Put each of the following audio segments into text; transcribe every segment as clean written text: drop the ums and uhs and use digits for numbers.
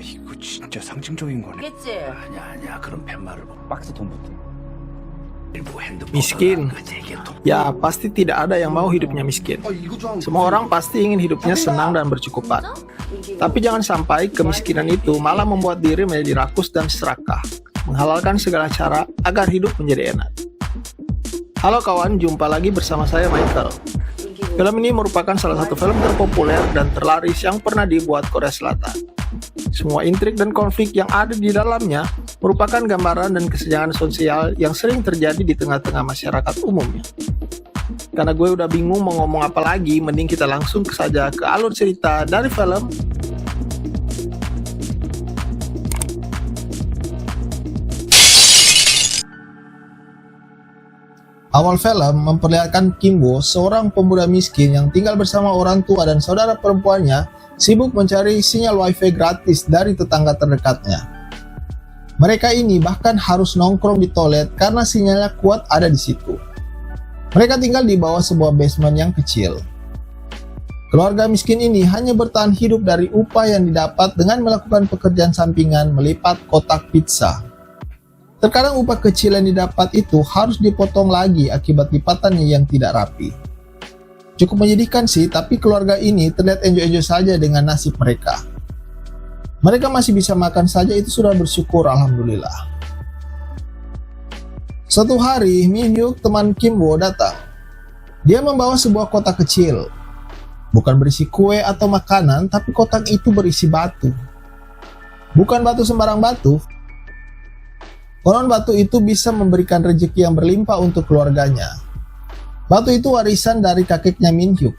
이거 진짜 상징적인 거네. 알겠지? 아니야 그런 팻말을 박스 돈부터 Miskin. Ya, pasti tidak ada yang mau hidupnya miskin. Semua orang pasti ingin hidupnya senang dan bercukupan. Tapi jangan sampai kemiskinan itu malah membuat diri menjadi rakus dan serakah, menghalalkan segala cara agar hidup menjadi enak. Halo kawan, jumpa lagi bersama saya Michael. Film ini merupakan salah satu film terpopuler dan terlaris yang pernah dibuat Korea Selatan. Semua intrik dan konflik yang ada di dalamnya merupakan gambaran dan kesenjangan sosial yang sering terjadi di tengah-tengah masyarakat umumnya. Karena gue udah bingung mau ngomong apa lagi, mending kita langsung saja ke alur cerita dari film. Awal film memperlihatkan Kim Woo, seorang pemuda miskin yang tinggal bersama orang tua dan saudara perempuannya, sibuk mencari sinyal wifi gratis dari tetangga terdekatnya. Mereka ini bahkan harus nongkrong di toilet karena sinyalnya kuat ada di situ. Mereka tinggal di bawah sebuah basement yang kecil. Keluarga miskin ini hanya bertahan hidup dari upah yang didapat dengan melakukan pekerjaan sampingan melipat kotak pizza. Terkadang upah kecil yang didapat itu harus dipotong lagi akibat lipatannya yang tidak rapi. Cukup menyedihkan sih, tapi keluarga ini terlihat enjoy-enjoy saja dengan nasib mereka. Mereka masih bisa makan saja, itu sudah bersyukur, alhamdulillah. Suatu hari, Min Hyuk, teman Kim Woo, datang. Dia membawa sebuah kotak kecil. Bukan berisi kue atau makanan, tapi kotak itu berisi batu. Bukan batu sembarang batu. Konon batu itu bisa memberikan rezeki yang berlimpah untuk keluarganya. Batu itu warisan dari kakeknya Min Hyuk.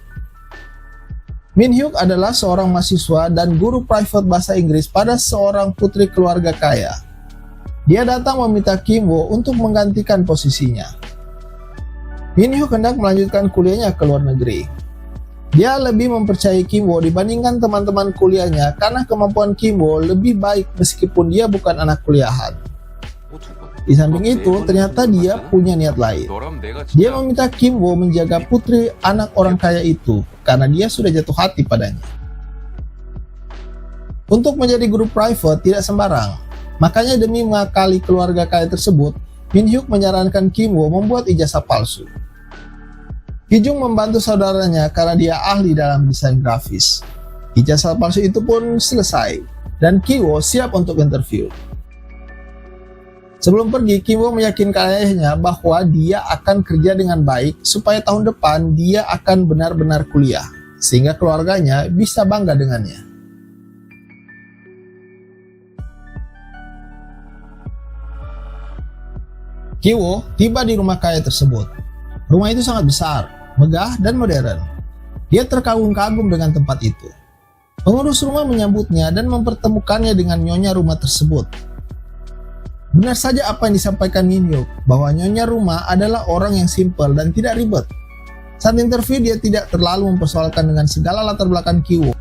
Min Hyuk adalah seorang mahasiswa dan guru private bahasa Inggris pada seorang putri keluarga kaya. Dia datang meminta Kim Woo untuk menggantikan posisinya. Min Hyuk hendak melanjutkan kuliahnya ke luar negeri. Dia lebih mempercayai Kim Woo dibandingkan teman-teman kuliahnya karena kemampuan Kim Woo lebih baik meskipun dia bukan anak kuliahan. Di samping itu, ternyata dia punya niat lain. Dia meminta Kim Woo menjaga putri anak orang kaya itu karena dia sudah jatuh hati padanya. Untuk menjadi guru private tidak sembarang. Makanya demi mengakali keluarga kaya tersebut, Min Hyuk menyarankan Kim Woo membuat ijazah palsu. Hijung membantu saudaranya karena dia ahli dalam desain grafis. Ijazah palsu itu pun selesai dan Kim Woo siap untuk interview. Sebelum pergi, Kim Woo meyakinkan ayahnya bahwa dia akan kerja dengan baik supaya tahun depan dia akan benar-benar kuliah, sehingga keluarganya bisa bangga dengannya. Kim Woo tiba di rumah kaya tersebut. Rumah itu sangat besar, megah, dan modern. Dia terkagum-kagum dengan tempat itu. Pengurus rumah menyambutnya dan mempertemukannya dengan nyonya rumah tersebut. Benar saja apa yang disampaikan Min Hyuk, bahwa nyonya rumah adalah orang yang simpel dan tidak ribet. Saat interview dia tidak terlalu mempersoalkan dengan segala latar belakang Kim Woo,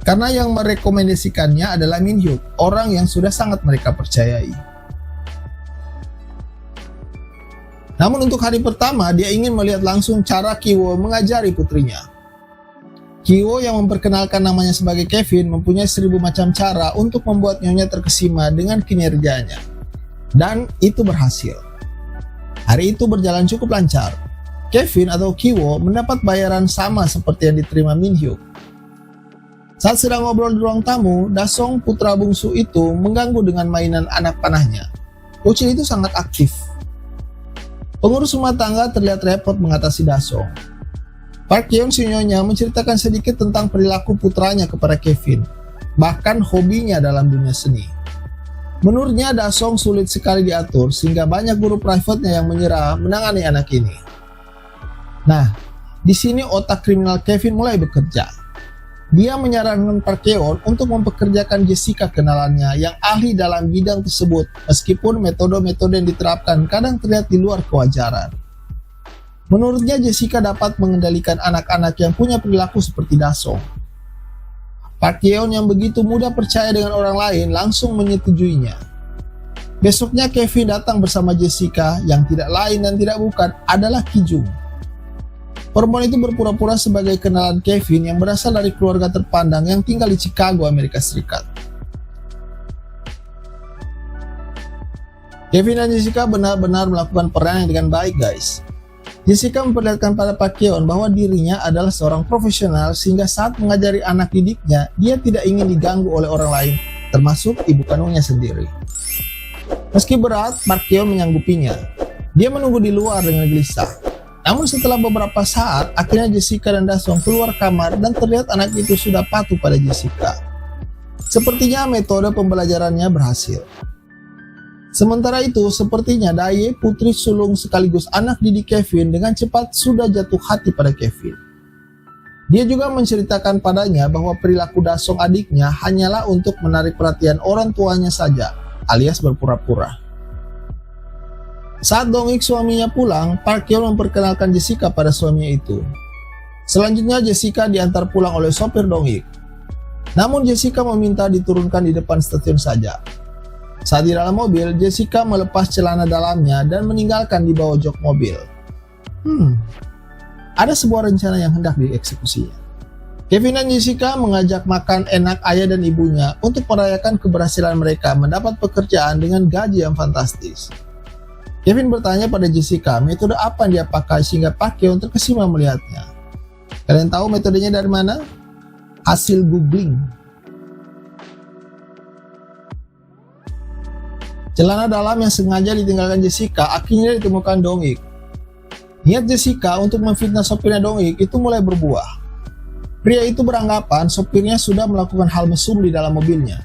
karena yang merekomendasikannya adalah Min Hyuk, orang yang sudah sangat mereka percayai. Namun untuk hari pertama dia ingin melihat langsung cara Kim Woo mengajari putrinya. Kim Woo yang memperkenalkan namanya sebagai Kevin mempunyai 1000 macam cara untuk membuat nyonya terkesima dengan kinerjanya. Dan itu berhasil. Hari itu berjalan cukup lancar. Kevin atau Kim Woo mendapat bayaran sama seperti yang diterima Min Hyuk. Saat sedang ngobrol di ruang tamu, Dasong putra bungsu itu mengganggu dengan mainan anak panahnya. Bocil itu sangat aktif. Pengurus rumah tangga terlihat repot mengatasi Dasong. Park Yeon si nyonya menceritakan sedikit tentang perilaku putranya kepada Kevin, bahkan hobinya dalam dunia seni. Menurutnya Dasong sulit sekali diatur sehingga banyak guru private-nya yang menyerah menangani anak ini. Nah, di sini otak kriminal Kevin mulai bekerja. Dia menyarankan Park Yeon untuk mempekerjakan Jessica kenalannya yang ahli dalam bidang tersebut, meskipun metode-metode yang diterapkan kadang terlihat di luar kewajaran. Menurutnya Jessica dapat mengendalikan anak-anak yang punya perilaku seperti Dasong. Park Yeon yang begitu mudah percaya dengan orang lain langsung menyetujuinya. Besoknya Kevin datang bersama Jessica yang tidak lain dan tidak bukan adalah Kijung. Perempuan itu berpura-pura sebagai kenalan Kevin yang berasal dari keluarga terpandang yang tinggal di Chicago, Amerika Serikat. Kevin dan Jessica benar-benar melakukan perannya dengan baik, guys. Jessica memperlihatkan pada Park Kyo-eun bahwa dirinya adalah seorang profesional sehingga saat mengajari anak didiknya, dia tidak ingin diganggu oleh orang lain, termasuk ibu kandungnya sendiri. Meski berat, Park Kyo-eun menyanggupinya. Dia menunggu di luar dengan gelisah. Namun setelah beberapa saat, akhirnya Jessica dan Dasong keluar kamar dan terlihat anak itu sudah patuh pada Jessica. Sepertinya metode pembelajarannya berhasil. Sementara itu, sepertinya Daye, putri sulung sekaligus anak didik Kevin, dengan cepat sudah jatuh hati pada Kevin. Dia juga menceritakan padanya bahwa perilaku Dasong adiknya hanyalah untuk menarik perhatian orang tuanya saja, alias berpura-pura. Saat Dong-ik suaminya pulang, Park Kyo memperkenalkan Jessica pada suaminya itu. Selanjutnya Jessica diantar pulang oleh sopir Dong-ik. Namun Jessica meminta diturunkan di depan stasiun saja. Saat di dalam mobil, Jessica melepas celana dalamnya dan meninggalkan di bawah jok mobil. Ada sebuah rencana yang hendak dieksekusinya. Kevin dan Jessica mengajak makan enak ayah dan ibunya untuk merayakan keberhasilan mereka mendapat pekerjaan dengan gaji yang fantastis. Kevin bertanya pada Jessica metode apa yang dia pakai sehingga Park Kyo terkesima melihatnya. Kalian tahu metodenya dari mana? Hasil googling. Celana dalam yang sengaja ditinggalkan Jessica akhirnya ditemukan Dong-ik. Niat Jessica untuk memfitnah sopirnya Dong-ik itu mulai berbuah. Pria itu beranggapan sopirnya sudah melakukan hal mesum di dalam mobilnya.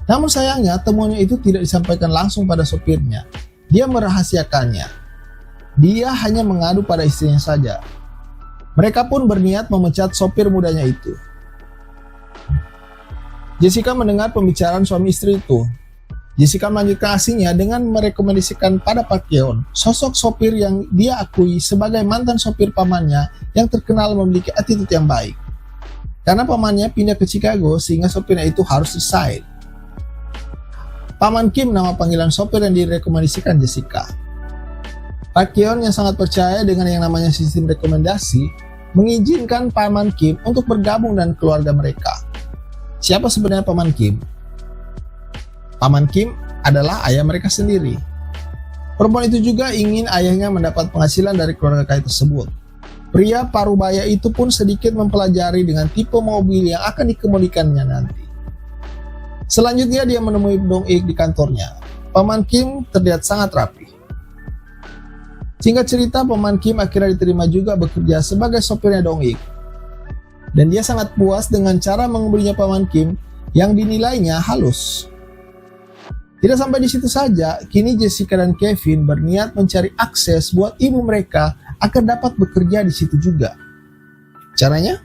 Namun sayangnya temuannya itu tidak disampaikan langsung pada sopirnya. Dia merahasiakannya. Dia hanya mengadu pada istrinya saja. Mereka pun berniat memecat sopir mudanya itu. Jessica mendengar pembicaraan suami istri itu. Jessica melanjutkan aksinya dengan merekomendasikan pada Park Kyo-eun sosok sopir yang dia akui sebagai mantan sopir pamannya yang terkenal memiliki attitude yang baik. Karena pamannya pindah ke Chicago sehingga sopirnya itu harus resign. Paman Kim nama panggilan sopir yang direkomendasikan Jessica. Park Kyo-eun yang sangat percaya dengan yang namanya sistem rekomendasi mengizinkan Paman Kim untuk bergabung dengan keluarga mereka. Siapa sebenarnya Paman Kim? Paman Kim adalah ayah mereka sendiri. Perempuan itu juga ingin ayahnya mendapat penghasilan dari keluarga kaya tersebut. Pria parubaya itu pun sedikit mempelajari dengan tipe mobil yang akan dikemudikannya nanti. Selanjutnya dia menemui Dong-ik di kantornya. Paman Kim terlihat sangat rapi. Singkat cerita, Paman Kim akhirnya diterima juga bekerja sebagai sopirnya Dong-ik. Dan dia sangat puas dengan cara mengemudinya Paman Kim yang dinilainya halus. Tidak sampai di situ saja, kini Jessica dan Kevin berniat mencari akses buat ibu mereka agar dapat bekerja di situ juga. Caranya?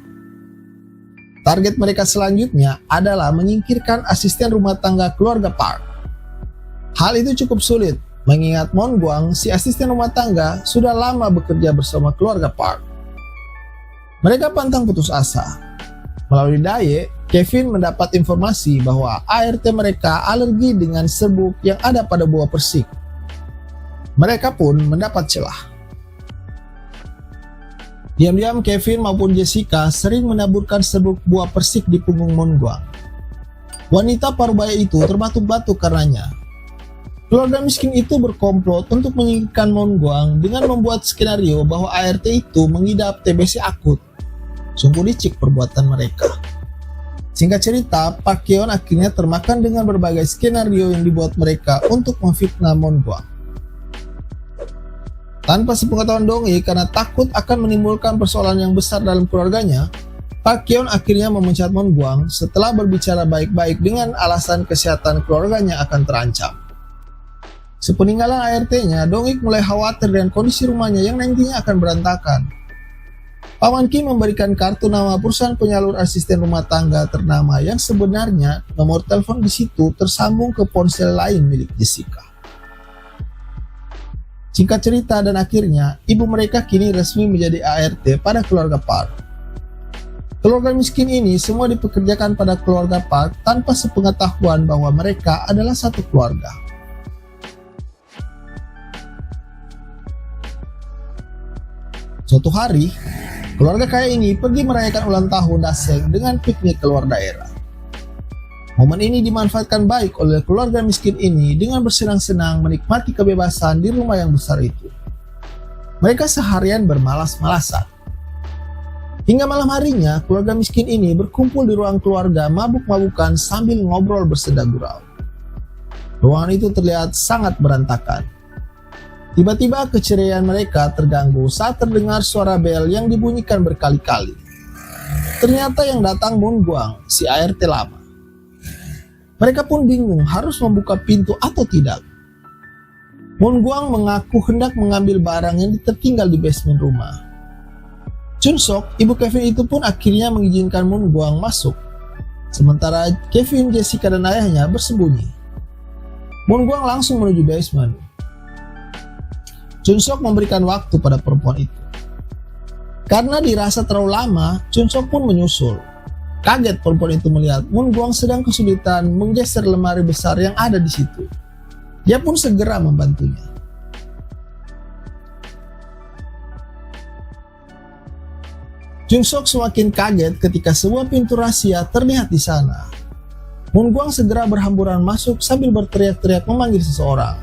Target mereka selanjutnya adalah menyingkirkan asisten rumah tangga keluarga Park. Hal itu cukup sulit, mengingat Mon Guang, si asisten rumah tangga, sudah lama bekerja bersama keluarga Park. Mereka pantang putus asa. Melalui Daye, Kevin mendapat informasi bahwa ART mereka alergi dengan serbuk yang ada pada buah persik. Mereka pun mendapat celah. Diam-diam Kevin maupun Jessica sering menaburkan serbuk buah persik di punggung Mon Guang. Wanita parubaya itu terbatuk-batuk karenanya. Keluarga miskin itu berkomplot untuk menyingkirkan Mon Guang dengan membuat skenario bahwa ART itu mengidap TBC akut. Sungguh licik perbuatan mereka. Singkat cerita, Park Kyo-eun akhirnya termakan dengan berbagai skenario yang dibuat mereka untuk memfitnah Mon Guang. Tanpa sepengetahuan Dong-ik karena takut akan menimbulkan persoalan yang besar dalam keluarganya, Park Kyo-eun akhirnya memecat Mon Guang setelah berbicara baik-baik dengan alasan kesehatan keluarganya akan terancam. Sepeninggalan ART-nya, Dong-ik mulai khawatir dengan kondisi rumahnya yang nantinya akan berantakan. Paman Kim memberikan kartu nama perusahaan penyalur asisten rumah tangga ternama yang sebenarnya nomor telepon di situ tersambung ke ponsel lain milik Jessica. Singkat cerita dan akhirnya, ibu mereka kini resmi menjadi ART pada keluarga Park. Keluarga miskin ini semua dipekerjakan pada keluarga Park tanpa sepengetahuan bahwa mereka adalah satu keluarga. Suatu hari, keluarga kaya ini pergi merayakan ulang tahun Daseng dengan piknik keluar daerah. Momen ini dimanfaatkan baik oleh keluarga miskin ini dengan bersenang-senang menikmati kebebasan di rumah yang besar itu. Mereka seharian bermalas-malasan. Hingga malam harinya, keluarga miskin ini berkumpul di ruang keluarga mabuk-mabukan sambil ngobrol bersenda gurau. Ruangan itu terlihat sangat berantakan. Tiba-tiba keceriaan mereka terganggu saat terdengar suara bel yang dibunyikan berkali-kali. Ternyata yang datang Moon Guang, si ART lama. Mereka pun bingung harus membuka pintu atau tidak. Moon Guang mengaku hendak mengambil barang yang tertinggal di basement rumah. Chun Sok, ibu Kevin itu pun akhirnya mengizinkan Moon Guang masuk. Sementara Kevin, Jessica, dan ayahnya bersembunyi. Moon Guang langsung menuju basement. Chun Sok memberikan waktu pada perempuan itu. Karena dirasa terlalu lama, Chun Sok pun menyusul. Kaget perempuan itu melihat Moon Guang sedang kesulitan menggeser lemari besar yang ada di situ. Dia pun segera membantunya. Chun Sok semakin kaget ketika sebuah pintu rahasia terlihat di sana. Moon Guang segera berhamburan masuk sambil berteriak-teriak memanggil seseorang.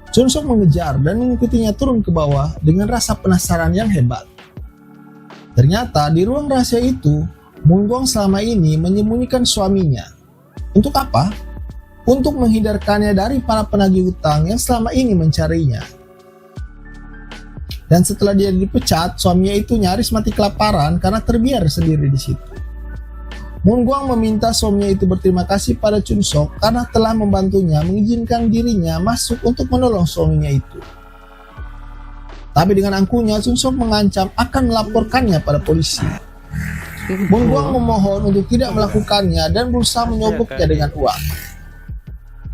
Chun Sok mengejar dan mengikutinya turun ke bawah dengan rasa penasaran yang hebat. Ternyata di ruang rahasia itu, Moon Guang selama ini menyembunyikan suaminya. Untuk apa? Untuk menghindarkannya dari para penagih hutang yang selama ini mencarinya. Dan setelah dia dipecat, suaminya itu nyaris mati kelaparan karena terbiar sendiri di situ. Moon Guang meminta suaminya itu berterima kasih pada Chun Sok karena telah membantunya mengizinkan dirinya masuk untuk menolong suaminya itu. Tapi dengan angkuhnya, Chun Sok mengancam akan melaporkannya pada polisi. Moon Guang memohon untuk tidak melakukannya dan berusaha menyogoknya dengan uang.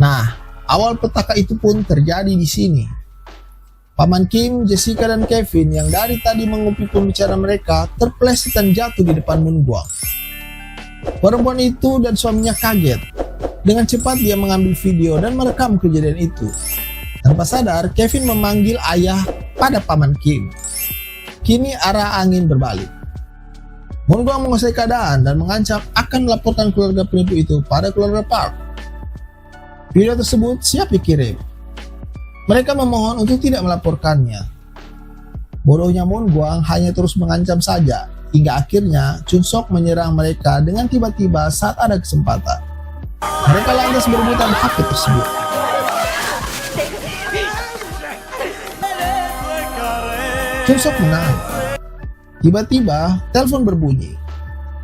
Nah, awal petaka itu pun terjadi di sini. Paman Kim, Jessica, dan Kevin yang dari tadi mengupik pembicaraan mereka terpeleset dan jatuh di depan Moon Guang. Perempuan itu dan suaminya kaget. Dengan cepat dia mengambil video dan merekam kejadian itu. Tanpa sadar, Kevin memanggil ayah pada Paman Kim. Kini arah angin berbalik. Moon Guang menguasai keadaan dan mengancam akan melaporkan keluarga penipu itu pada keluarga Park. Video tersebut siap dikirim. Mereka memohon untuk tidak melaporkannya. Bodohnya Moon Guang hanya terus mengancam saja, hingga akhirnya Chun Sok menyerang mereka dengan tiba-tiba saat ada kesempatan. Mereka lantas berebutan HP tersebut. Chun Sok menang. Tiba-tiba, telepon berbunyi.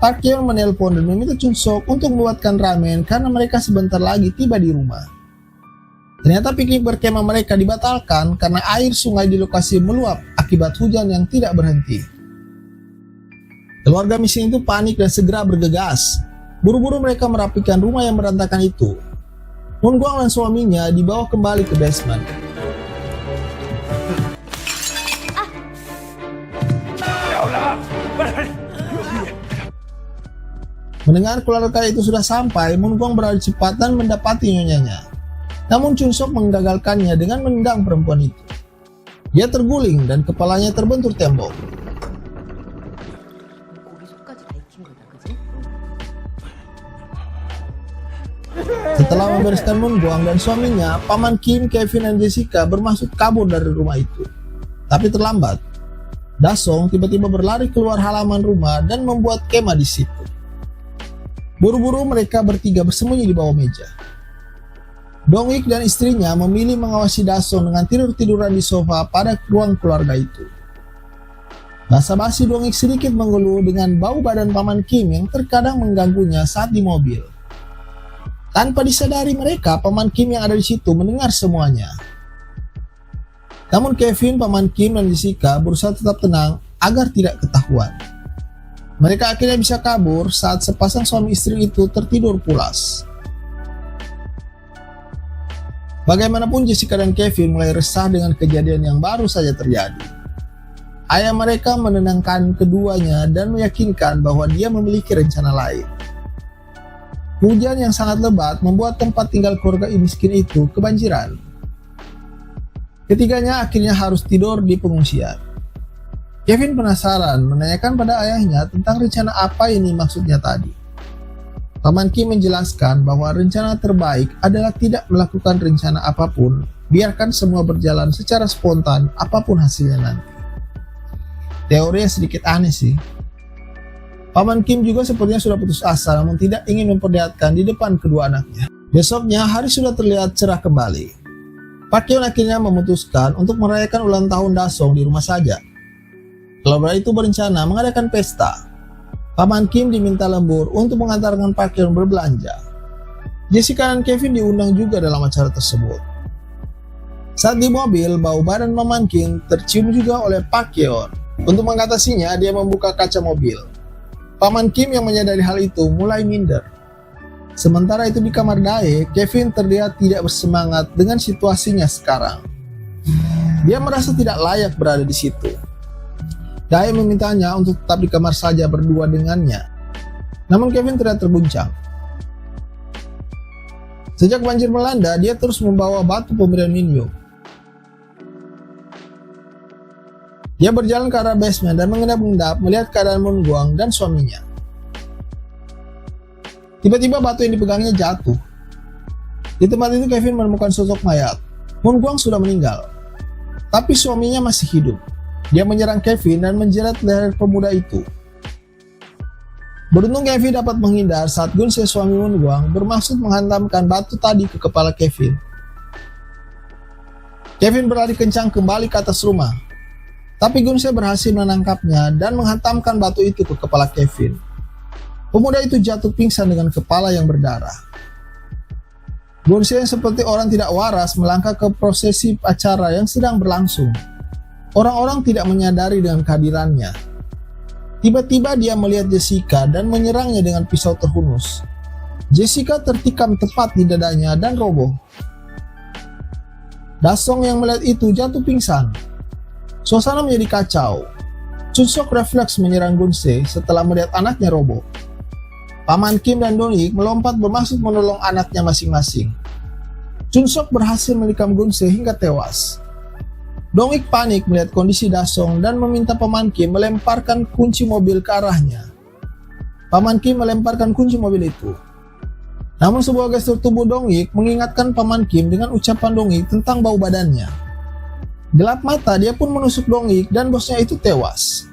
Park Yeon menelpon dan meminta Chun Sok untuk membuatkan ramen karena mereka sebentar lagi tiba di rumah. Ternyata piknik berkemah mereka dibatalkan karena air sungai di lokasi meluap akibat hujan yang tidak berhenti. Keluarga miskin itu panik dan segera bergegas. Buru-buru mereka merapikan rumah yang berantakan itu. Moon Guang dan suaminya dibawa kembali ke basement. Mendengar keluarga itu sudah sampai, Moon Guang berlari cepat dan mendapati nyonyanya. Namun Chun Sok menggagalkannya dengan menendang perempuan itu. Dia terguling dan kepalanya terbentur tembok. Setelah membereskan Moon Guang dan suaminya, Paman Kim, Kevin, dan Jessica bermaksud kabur dari rumah itu. Tapi terlambat. Dasong tiba-tiba berlari keluar halaman rumah dan membuat kemah di situ. Buru-buru mereka bertiga bersembunyi di bawah meja. Dong-ik dan istrinya memilih mengawasi Dasong dengan tidur-tiduran di sofa pada ruang keluarga itu. Basa-basi Dong-ik sedikit mengeluh dengan bau badan Paman Kim yang terkadang mengganggunya saat di mobil. Tanpa disadari mereka, Paman Kim yang ada di situ mendengar semuanya. Namun Kevin, Paman Kim, dan Jessica berusaha tetap tenang agar tidak ketahuan. Mereka akhirnya bisa kabur saat sepasang suami istri itu tertidur pulas. Bagaimanapun Jessica dan Kevin mulai resah dengan kejadian yang baru saja terjadi. Ayah mereka menenangkan keduanya dan meyakinkan bahwa dia memiliki rencana lain. Hujan yang sangat lebat membuat tempat tinggal keluarga miskin itu kebanjiran. Ketiganya akhirnya harus tidur di pengungsian. Kevin penasaran menanyakan pada ayahnya tentang rencana apa ini maksudnya tadi. Paman Kim menjelaskan bahwa rencana terbaik adalah tidak melakukan rencana apapun, biarkan semua berjalan secara spontan apapun hasilnya nanti. Teorinya sedikit aneh sih. Paman Kim juga sepertinya sudah putus asa namun tidak ingin memperlihatkan di depan kedua anaknya. Besoknya hari sudah terlihat cerah kembali. Park Hyo akhirnya memutuskan untuk merayakan ulang tahun Dasong di rumah saja. Keluarga itu berencana mengadakan pesta. Paman Kim diminta lembur untuk mengantarkan Park Hyo berbelanja. Jessica dan Kevin diundang juga dalam acara tersebut. Saat di mobil, bau badan Paman Kim tercium juga oleh Park Hyo. Untuk mengatasinya, dia membuka kaca mobil. Paman Kim yang menyadari hal itu mulai minder. Sementara itu di kamar Dae, Kevin terlihat tidak bersemangat dengan situasinya sekarang. Dia merasa tidak layak berada di situ. Dae memintanya untuk tetap di kamar saja berdua dengannya. Namun Kevin terlihat terguncang. Sejak banjir melanda, dia terus membawa batu pemberian Minhyuk. Dia berjalan ke arah basement dan mengendap-endap melihat keadaan Moon Gwang dan suaminya. Tiba-tiba batu yang dipegangnya jatuh. Di tempat itu Kevin menemukan sosok mayat. Moon Gwang sudah meninggal, tapi suaminya masih hidup. Dia menyerang Kevin dan menjerat leher pemuda itu. Beruntung Kevin dapat menghindar saat Gun-se suami Moon Gwang bermaksud menghantamkan batu tadi ke kepala Kevin. Kevin berlari kencang kembali ke atas rumah, tapi Gun-se berhasil menangkapnya dan menghantamkan batu itu ke kepala Kevin. Pemuda itu jatuh pingsan dengan kepala yang berdarah. Gun-se yang seperti orang tidak waras melangkah ke prosesi acara yang sedang berlangsung. Orang-orang tidak menyadari dengan kehadirannya. Tiba-tiba dia melihat Jessica dan menyerangnya dengan pisau terhunus. Jessica tertikam tepat di dadanya dan roboh. Dasong yang melihat itu jatuh pingsan. Suasana menjadi kacau. Chun-sok refleks menyerang Gun-se setelah melihat anaknya roboh. Paman Kim dan Dong-ik melompat bermaksud menolong anaknya masing-masing. Chun-sok berhasil menikam Gun-se hingga tewas. Dong-ik panik melihat kondisi Dasong dan meminta Paman Kim melemparkan kunci mobil ke arahnya. Paman Kim melemparkan kunci mobil itu. Namun sebuah gestur tubuh Dong-ik mengingatkan Paman Kim dengan ucapan Dong-ik tentang bau badannya. Gelap mata, dia pun menusuk Dong-ik dan bosnya itu tewas.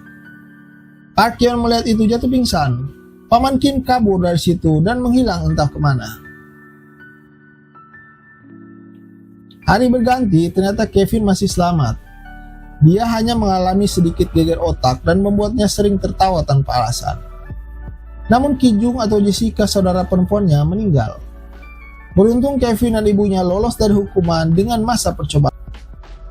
Park Hyo melihat itu jatuh pingsan. Paman Kim kabur dari situ dan menghilang entah kemana. Hari berganti, ternyata Kevin masih selamat. Dia hanya mengalami sedikit geger otak dan membuatnya sering tertawa tanpa alasan. Namun Ki-jung atau Jessica, saudara perempuannya, meninggal. Beruntung Kevin dan ibunya lolos dari hukuman dengan masa percobaan.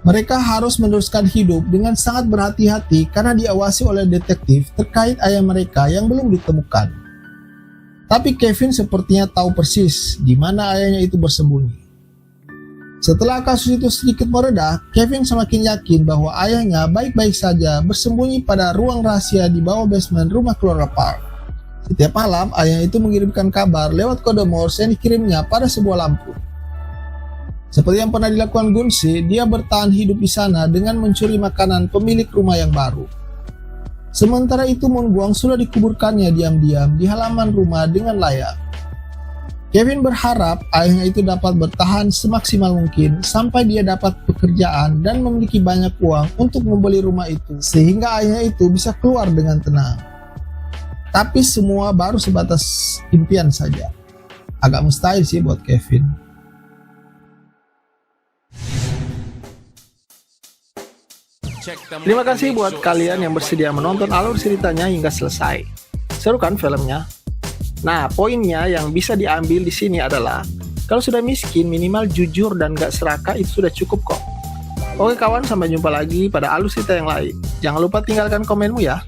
Mereka harus meneruskan hidup dengan sangat berhati-hati karena diawasi oleh detektif terkait ayah mereka yang belum ditemukan. Tapi Kevin sepertinya tahu persis di mana ayahnya itu bersembunyi. Setelah kasus itu sedikit mereda, Kevin semakin yakin bahwa ayahnya baik-baik saja bersembunyi pada ruang rahasia di bawah basement rumah keluarga Park. Setiap malam, ayahnya itu mengirimkan kabar lewat kode Morse yang dikirimnya pada sebuah lampu. Seperti yang pernah dilakukan Gun-se, dia bertahan hidup di sana dengan mencuri makanan pemilik rumah yang baru. Sementara itu Moon Gwang sudah dikuburkannya diam-diam di halaman rumah dengan layak. Kevin berharap ayahnya itu dapat bertahan semaksimal mungkin sampai dia dapat pekerjaan dan memiliki banyak uang untuk membeli rumah itu sehingga ayahnya itu bisa keluar dengan tenang. Tapi semua baru sebatas impian saja. Agak mustahil sih buat Kevin. Terima kasih buat kalian yang bersedia menonton alur ceritanya hingga selesai. Seru kan filmnya? Nah, poinnya yang bisa diambil di sini adalah kalau sudah miskin, minimal jujur dan gak serakah itu sudah cukup kok. Oke kawan, sampai jumpa lagi pada alur cerita yang lain. Jangan lupa tinggalkan komenmu ya.